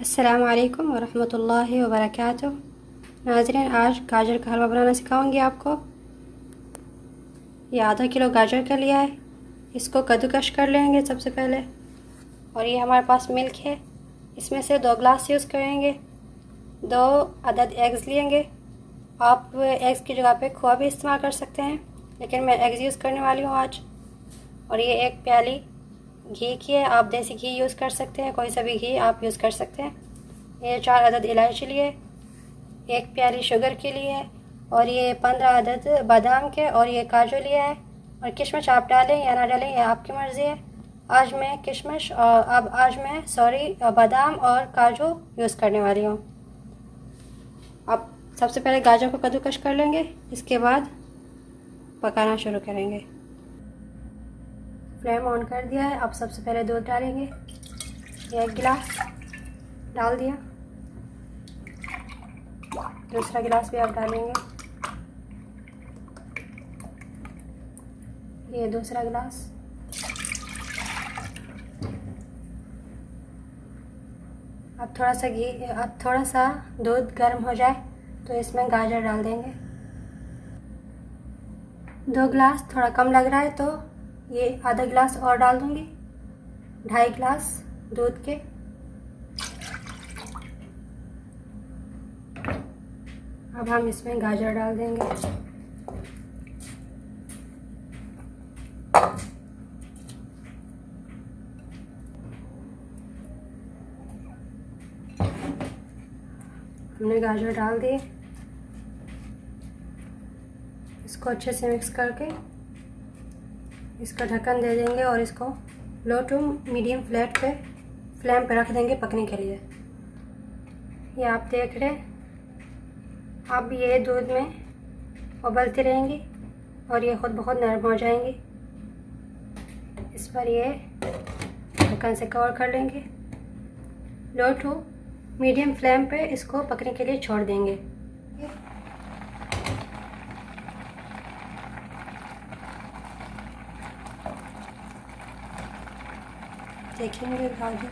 अस्सलामु अलैकुम वरहमतुल्लाहि वबरकातुह। नाज़रीन, आज गाजर का हलवा बनाना सिखाऊंगी आपको। ये आधा किलो गाजर का लिया है, इसको कद्दूकश कर लेंगे सबसे पहले। और ये हमारे पास मिल्क है, इसमें से 2 गिलास यूज़ करेंगे। 2 अदद एग्स लेंगे। आप एग्स की जगह पे खोआ भी इस्तेमाल कर सकते हैं, लेकिन मैं एग्स यूज़ करने वाली हूँ आज। और ये 1 प्याली घी की है, आप देसी घी यूज़ कर सकते हैं, कोई सा भी घी आप यूज़ कर सकते हैं। ये 4 अदद इलायची लिए, 1 प्याली शुगर के लिए है, और ये 15 अदद बादाम के और ये काजू लिया है। और किशमिश आप डालें या ना डालें, ये आपकी मर्ज़ी है। आज मैं बादाम और काजू यूज़ करने वाली हूँ। अब सबसे पहले गाजर को कद्दूकश कर लेंगे, इसके बाद पकाना शुरू करेंगे। फ्लेम ऑन कर दिया है। अब सबसे पहले दूध डालेंगे, 1 गिलास डाल दिया। दूसरा गिलास भी आप डालेंगे, ये दूसरा गिलास। अब थोड़ा सा दूध गर्म हो जाए तो इसमें गाजर डाल देंगे। 2 गिलास थोड़ा कम लग रहा है तो ये आधा गिलास और डाल दूंगी। 2.5 गिलास दूध के। अब हम इसमें गाजर डाल देंगे। हमने गाजर डाल दिए, इसको अच्छे से मिक्स करके इसका ढक्कन दे देंगे और इसको लो टू मीडियम फ्लेम पे रख देंगे पकने के लिए। ये आप देख रहे हैं, अब ये दूध में उबलती रहेंगी और ये खुद बहुत नरम हो जाएंगी। इस पर ये ढक्कन से कवर कर लेंगे। लो टू मीडियम फ्लेम पे इसको पकने के लिए छोड़ देंगे। देखेंगे गाजर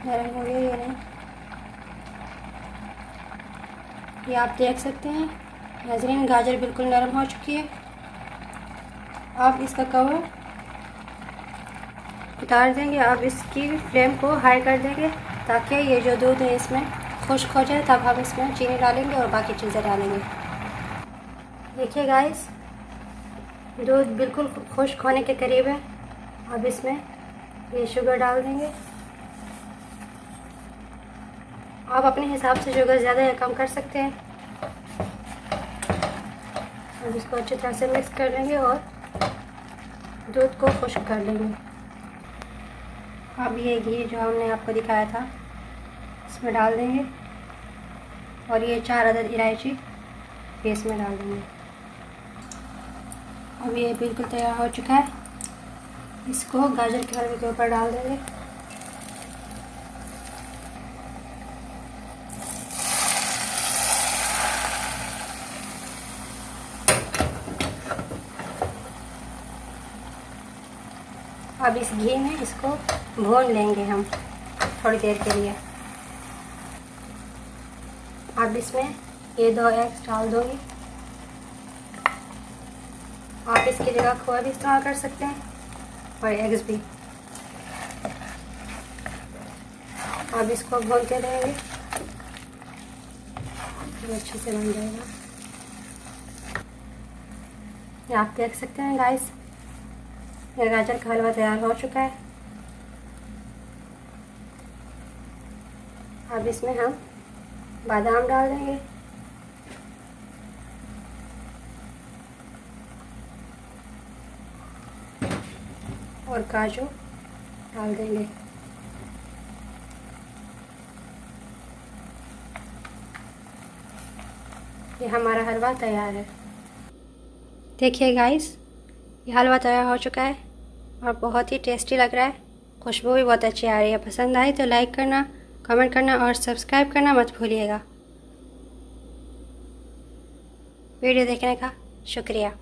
नरम हो गया या नहीं। ये आप देख सकते हैं नाज़रीन, गाजर बिल्कुल नरम हो चुकी है। आप इसका कवर उतार देंगे। अब इसकी फ्लेम को हाई कर देंगे ताकि ये जो दूध है इसमें खुश्क हो जाए। तब हम इसमें चीनी डालेंगे और बाकी चीज़ें डालेंगे। देखिए गाइस, दूध बिल्कुल खुश्क होने के करीब है। अब इसमें ये शुगर डाल देंगे। आप अपने हिसाब से शुगर ज़्यादा या कम कर सकते हैं। अब इसको अच्छी तरह से मिक्स कर लेंगे और दूध को खुश्क कर लेंगे। अब ये घी जो हमने आपको दिखाया था इसमें डाल देंगे और ये 4 अदद इलायची भी इसमें डाल देंगे। अब ये बिल्कुल तैयार हो चुका है। इसको गाजर के हलवे के ऊपर डाल देंगे। अब इस घी में इसको भून लेंगे हम थोड़ी देर के लिए। अब इसमें ये 2 एग्स डाल दूँगी। आप इसकी जगह खोआ भी इस्तेमाल कर सकते हैं और एग्स भी। अब इसको भूनते रहेंगे, तो अच्छे से बन जाएगा। ये आप देख सकते हैं गाइस, ये गाजर का हलवा तैयार हो चुका है। अब इसमें हम बादाम डाल देंगे और काजू डाल देंगे। ये हमारा हलवा तैयार है। देखिए गाइस, ये हलवा तैयार हो चुका है और बहुत ही टेस्टी लग रहा है। खुशबू भी बहुत अच्छी आ रही है। पसंद आए तो लाइक करना, कमेंट करना और सब्सक्राइब करना मत भूलिएगा। वीडियो देखने का शुक्रिया।